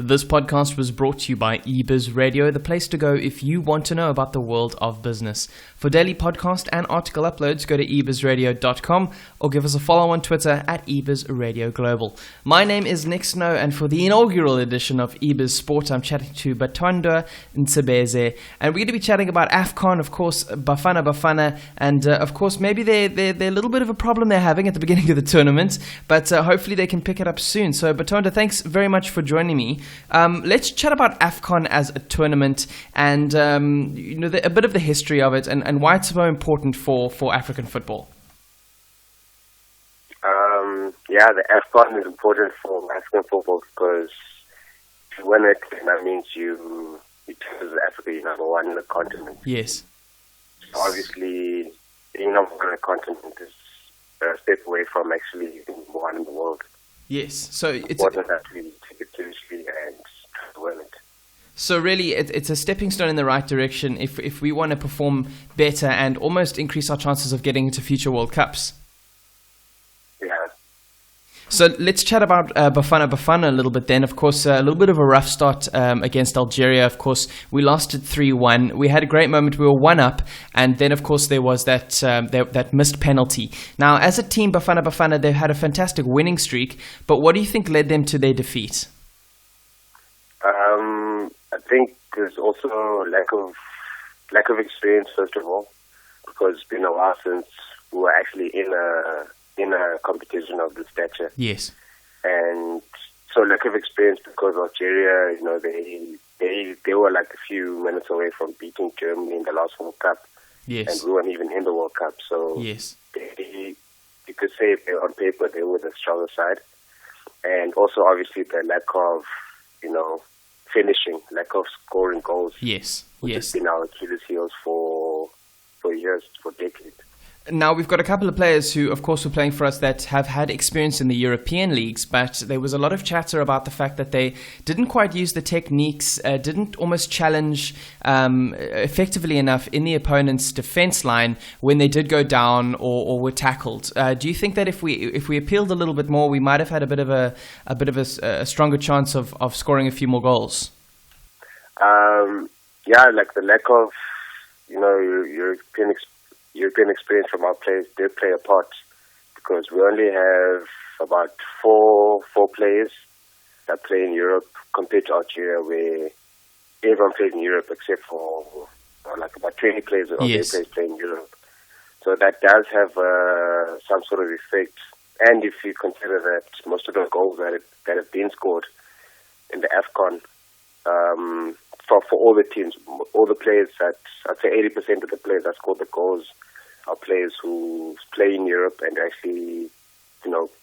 This podcast was brought to you by eBizradio, the place to go if you want to know about the world of business. For daily podcast and article uploads, go to eBizradio.com or give us a follow on Twitter at eBizRadio Global. My name is Nick Snow, and for the inaugural edition of eBiz Sport, I'm chatting to Batandwa Ntsebeza, and we're going to be chatting about AfCON, of course, Bafana Bafana, and of course maybe they're a little bit of a problem they're having at the beginning of the tournament, but hopefully they can pick it up soon. So Batandwa, thanks very much for joining me. Let's chat about AfCON as a tournament and a bit of the history of it and why it's so important for African football. The AfCON is important for African football because if you win it, that means you choose Africa, you're number one in the continent. Yes. So obviously, being number one in the continent is a step away from actually being number one in the world. Yes. So it's important that we take it seriously and win it. So really, it's a stepping stone in the right direction if we want to perform better and almost increase our chances of getting into future World Cups. Yeah. So let's chat about Bafana Bafana a little bit then. Of course, a little bit of a rough start against Algeria. Of course, we lost it 3-1. We had a great moment. We were 1-up. And then, of course, there was that missed penalty. Now, as a team, Bafana Bafana, they've had a fantastic winning streak. But what do you think led them to their defeat? I think there's also lack of experience, first of all, because it's been a while since we were actually in a competition of this stature. Yes. And so lack of experience because Algeria, they were like a few minutes away from beating Germany in the last World Cup. Yes. And we weren't even in the World Cup. So yes. You could say on paper they were the stronger side. And also obviously the lack of, finishing, lack of scoring goals. Yes. Which has been our Achilles heels for years, for decades. Now, we've got a couple of players who, of course, were playing for us that have had experience in the European leagues, but there was a lot of chatter about the fact that they didn't quite use the techniques, didn't almost challenge effectively enough in the opponent's defense line when they did go down or were tackled. Do you think that if we appealed a little bit more, we might have had a bit of a stronger chance of scoring a few more goals? Like the lack of, European experience from our players did play a part because we only have about four players that play in Europe compared to Algeria where everyone plays in Europe except for like about 20 players or yes. players play in Europe. So that does have some sort of effect. And if you consider that most of the goals that have been scored in the AfCON, for all the teams, all the players I'd say 80% of the players that scored the goals are players who play in Europe and actually,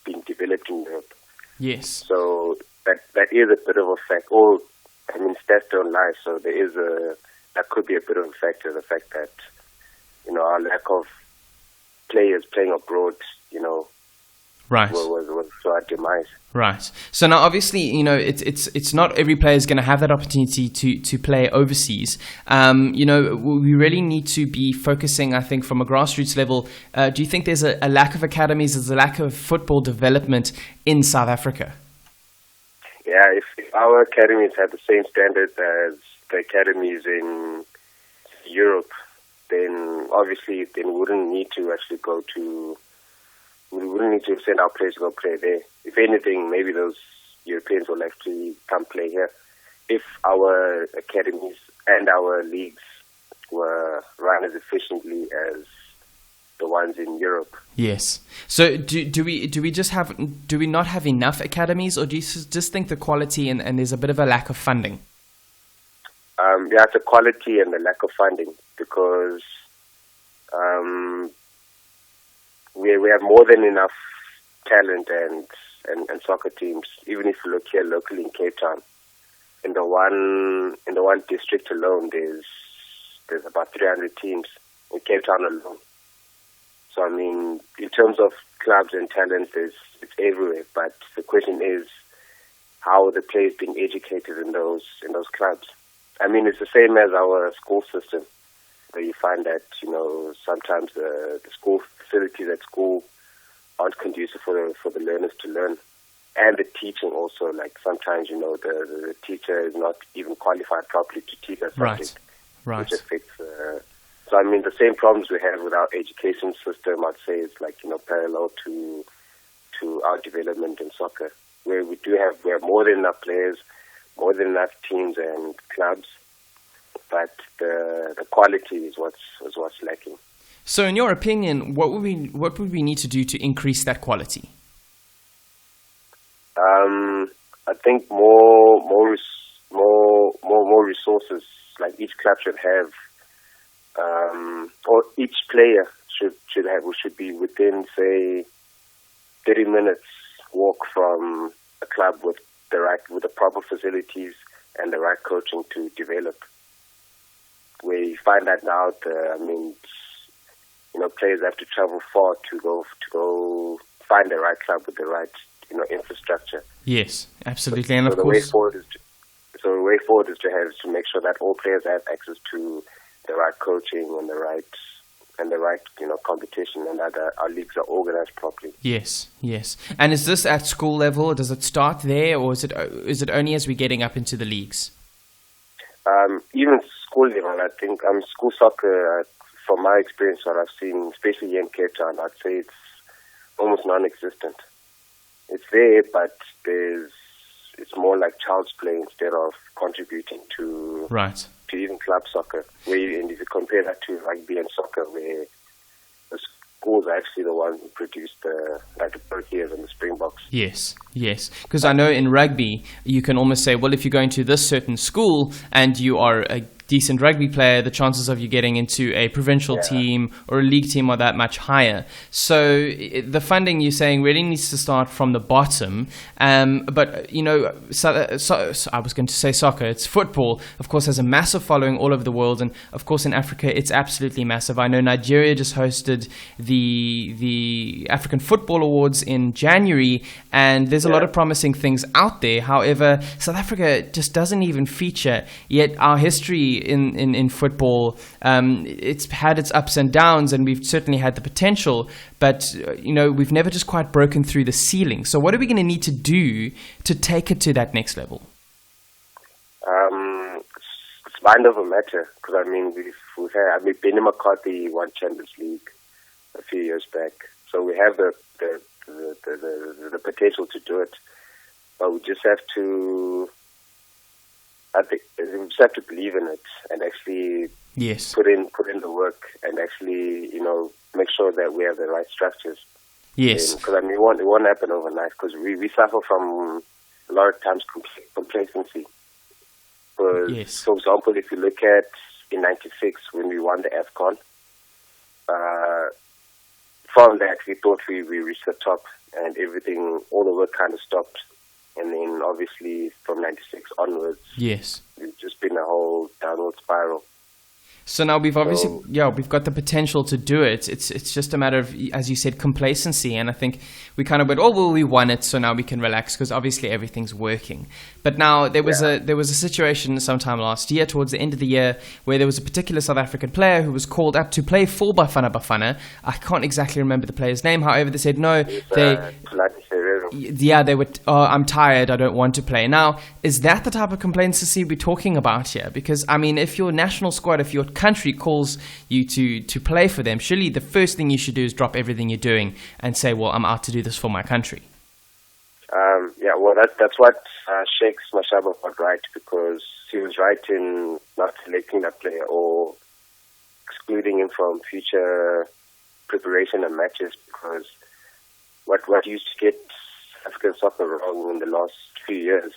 being developed in Europe. Yes. So that is a bit of a fact. Stats don't lie, so that could be a bit of a factor, the fact that, our lack of players playing abroad, right. was to our demise. Right. So now, obviously, it's not every player is going to have that opportunity to play overseas. We really need to be focusing, I think, from a grassroots level. Do you think there's a lack of academies, there's a lack of football development in South Africa? Yeah, if our academies had the same standards as the academies in Europe, then obviously we wouldn't need to actually we wouldn't need to send our players to go play there. If anything, maybe those Europeans will actually come play here. If our academies and our leagues were run as efficiently as the ones in Europe. Yes. So do we not have enough academies, or do you just think the quality and there's a bit of a lack of funding? It's the quality and the lack of funding because we have more than enough talent and soccer teams. Even if you look here locally in Cape Town, in the one district alone, there's about 300 teams in Cape Town alone. So in terms of clubs and talent, it's everywhere. But the question is, how are the players being educated in those clubs? It's the same as our school system, where you find that sometimes the school facilities at school aren't conducive for the learners to learn, and the teaching also. Like sometimes, the teacher is not even qualified properly to teach a subject, which affects. So I mean, the same problems we have with our education system, I'd say, is like parallel to our development in soccer, where we have more than enough players, more than enough teams and clubs, but the quality is what's lacking. So, in your opinion, what would we need to do to increase that quality? I think more resources. Like each club should have, or each player should be within, say, 30 minutes walk from a club with the proper facilities and the right coaching to develop. Where you find that out, players have to travel far to go find the right club with the right infrastructure. Yes, absolutely, and so of the course. way forward is to make sure that all players have access to the right coaching and the right competition, and that our leagues are organized properly. Yes. And is this at school level? Does it start there, or is it only as we're getting up into the leagues? Even school level, I think. School soccer, from my experience, what I've seen, especially here in Cape Town, I'd say it's almost non-existent. It's there, but it's more like child's play instead of contributing to even club soccer. And if you compare that to rugby and soccer, where the schools are actually the ones who produce the Proteas and the Springboks. Yes. Because I know in rugby, you can almost say, well, if you're going to this certain school and you are a decent rugby player, the chances of you getting into a provincial team or a league team are that much higher. So the funding, you're saying, really needs to start from the bottom. But, so I was going to say soccer. It's football, of course, has a massive following all over the world. And, of course, in Africa, it's absolutely massive. I know Nigeria just hosted the African Football Awards in January, and there's a lot of promising things out there. However, South Africa just doesn't even feature, yet our history in football, it's had its ups and downs, and we've certainly had the potential, but we've never just quite broken through the ceiling. So what are we going to need to do to take it to that next level? It's kind of a matter, because we've had Benny McCarthy won Champions League a few years back, so we have the potential to do it, but we just have to. I think we just have to believe in it and actually put in the work and actually make sure that we have the right structures. Yes, because it won't happen overnight, because we suffer from a lot of times complacency. For example, if you look at in '96 when we won the AfCON, from that we thought we reached the top and everything, all the work kind of stopped. And then obviously from '96 onwards, it's just been a whole downward spiral. So now we've obviously, we've got the potential to do it. It's just a matter of, as you said, complacency. And I think we kind of went, we won it, so now we can relax, because obviously everything's working. But now there was a situation sometime last year, towards the end of the year, where there was a particular South African player who was called up to play for Bafana Bafana. I can't exactly remember the player's name. However, they said no. They were, I'm tired, I don't want to play. Now, is that the type of complacency we're talking about here? Because, if your national squad, if your country calls you to play for them, surely the first thing you should do is drop everything you're doing and say, well, I'm out to do this for my country. That's what Shakes Mashaba got right, because he was right in not selecting that player or excluding him from future preparation and matches, because what used to get African soccer wrong in the last few years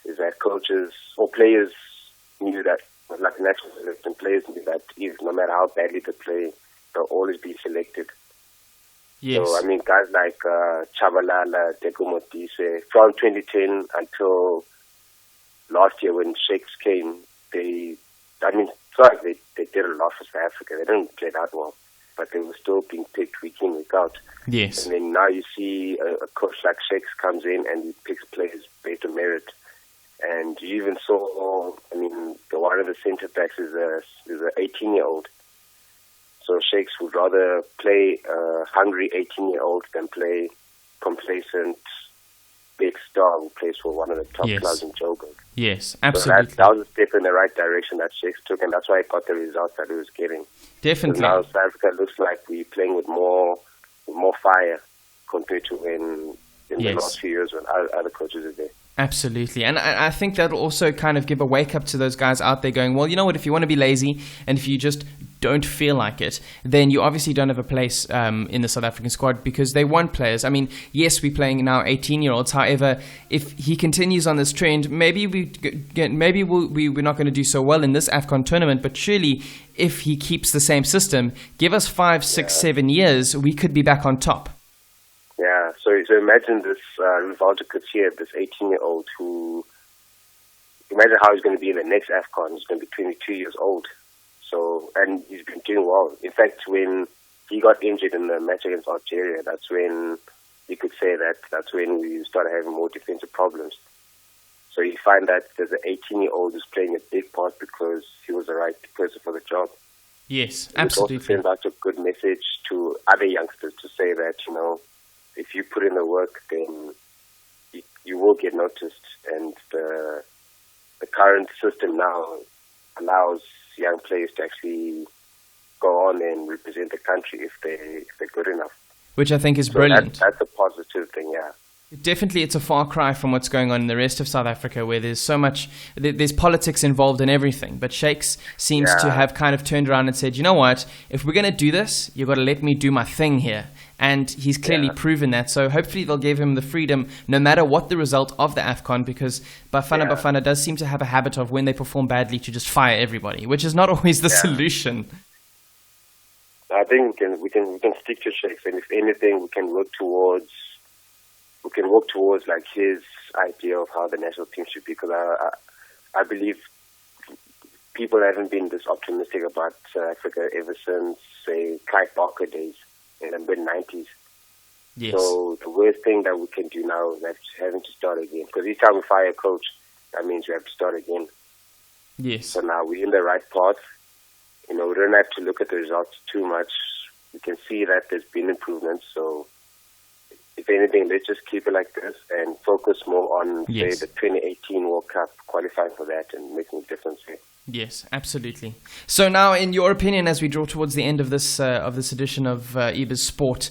is that coaches or players knew that, like national selection players knew that no matter how badly they play, they'll always be selected. Yes. So, guys like Chabalala, Teko Motise, from 2010 until last year when Shakes came, they did a lot for South Africa. They didn't play that well, but they were still being picked week in, week out. Yes. And then now you see a coach like Shakes comes in and he picks players based on merit. And you even saw, one of the centre backs is an 18-year-old. So Shakes would rather play a hungry 18-year-old than play complacent big star who plays for one of the top clubs in Joburg. Yes, absolutely. So that was a step in the right direction that Shakes took, and that's why he got the results that he was getting. Definitely. Now South Africa looks like we're playing with more fire compared to when in the last few years when other coaches are there. Absolutely. And I think that'll also kind of give a wake up to those guys out there going, well, you know what, if you want to be lazy and if you just don't feel like it, then you obviously don't have a place in the South African squad, because they want players. I mean, yes, we're playing now 18-year-olds. However, if he continues on this trend, maybe we're not going to do so well in this AfCON tournament, but surely if he keeps the same system, give us 5, 6, 7 years, we could be back on top. Yeah, so imagine this Rivaldo Couture, this 18-year-old who, imagine how he's going to be in the next AfCON. He's going to be 22 years old. So, and he's been doing well. In fact, when he got injured in the match against Algeria, that's when you could say that's when we started having more defensive problems. So you find that there's an 18-year-old who's playing a big part because he was the right person for the job. Yes, absolutely. It also sends out a good message to other youngsters to say that, you know, if you put in the work, then you will get noticed. And the current system now allows young players to actually go on and represent the country if they're good enough. Which I think is brilliant. That's a positive thing, yeah. Definitely, it's a far cry from what's going on in the rest of South Africa, where there's so much, there's politics involved in everything. But Shakes seems to have kind of turned around and said, you know what, if we're going to do this, you've got to let me do my thing here. And he's clearly proven that. So hopefully they'll give him the freedom, no matter what the result of the AfCON, because Bafana Bafana does seem to have a habit of, when they perform badly, to just fire everybody, which is not always the solution. I think we can stick to Shakes, and if anything, we can work towards like his idea of how the national team should be, because I believe people haven't been this optimistic about Africa ever since, say, Clyde Barker days in the mid-90s. Yes. So the worst thing that we can do now is having to start again, because each time we fire a coach, that means we have to start again. Yes. So now we're in the right path. You know, we don't have to look at the results too much. We can see that there's been improvements, so if anything, let's just keep it like this and focus more on, say, the 2018 World Cup, qualifying for that and making a difference here. Yes, absolutely. So now, in your opinion, as we draw towards the end of this edition of eBiz Sport,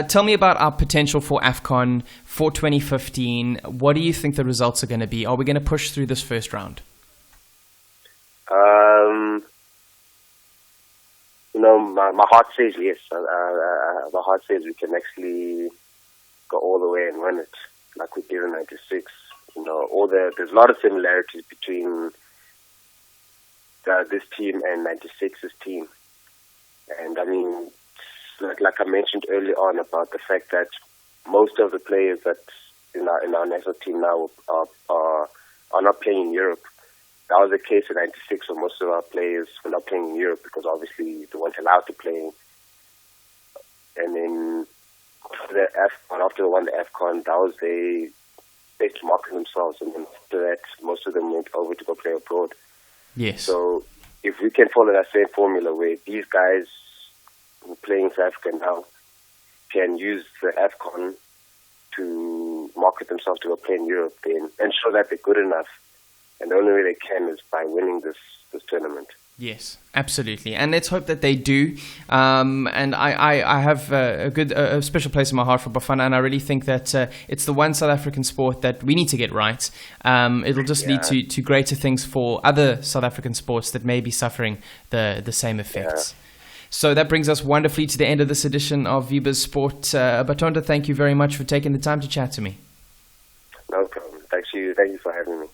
tell me about our potential for AfCON for 2015. What do you think the results are going to be? Are we going to push through this first round? You know, my heart says yes. My heart says we can actually go all the way and win it, like we did in '96. You know, there's a lot of similarities between this team and '96's team. And I mean, like I mentioned earlier on about the fact that most of the players that in our national team now are not playing in Europe. That was the case in '96, where most of our players were not playing in Europe because obviously they weren't allowed to play. And then after they won the AfCON, that was they market themselves, and then after that, most of them went over to go play abroad. Yes. So if we can follow that same formula where these guys who are playing in South Africa now can use the AfCON to market themselves to go play in Europe, then and show that they're good enough. And the only way they can is by winning this tournament. Yes, absolutely. And let's hope that they do. And I have a special place in my heart for Bafana, and I really think that it's the one South African sport that we need to get right. It'll just lead to greater things for other South African sports that may be suffering the same effects. Yeah. So that brings us wonderfully to the end of this edition of eBiz Sport. Batandwa, thank you very much for taking the time to chat to me. No problem. Thank you for having me.